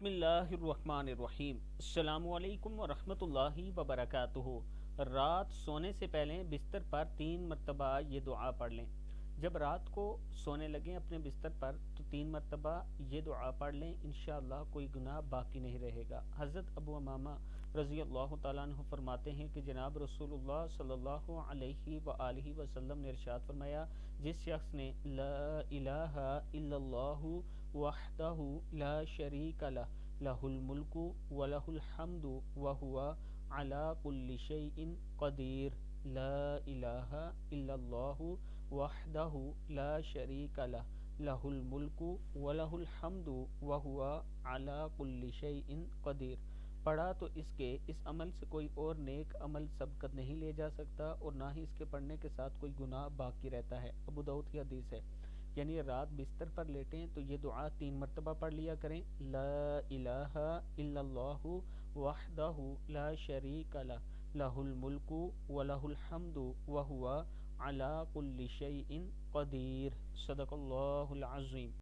بسم اللہ الرحمن الرحیم۔ السلام علیکم ورحمۃ اللہ وبرکاتہ۔ رات سونے سے پہلے بستر پر 3 مرتبہ یہ دعا پڑھ لیں۔ جب رات کو سونے لگیں اپنے بستر پر تو 3 مرتبہ یہ دعا پڑھ لیں، انشاءاللہ کوئی گناہ باقی نہیں رہے گا۔ حضرت ابو امامہ رضی اللہ تعالیٰ عنہ فرماتے ہیں کہ جناب رسول اللہ صلی اللہ علیہ وآلہ وسلم نے ارشاد فرمایا، جس شخص نے لا الہ الا اللہ وحدہ لا شریک لہ لہ الملک ولہ الحمد وہو علی کل شیء قدیر، لا الہ الا اللہ وحدہ لا شریک لہ لہ الملک ولہ الحمد وہو علی کل شیء قدیر پڑھا تو اس عمل سے کوئی اور نیک عمل سبقت نہیں لے جا سکتا اور نہ ہی اس کے پڑھنے کے ساتھ کوئی گناہ باقی رہتا ہے۔ ابو داؤد کی حدیث ہے۔ یعنی رات بستر پر لیٹیں تو یہ دعا 3 مرتبہ پڑھ لیا کریں، لا الہ الا اللہ وحدہ لا شریک لہ لہ الملک ولہ الحمد وہو علی کل شیء قدیر۔ صدق اللہ العظیم۔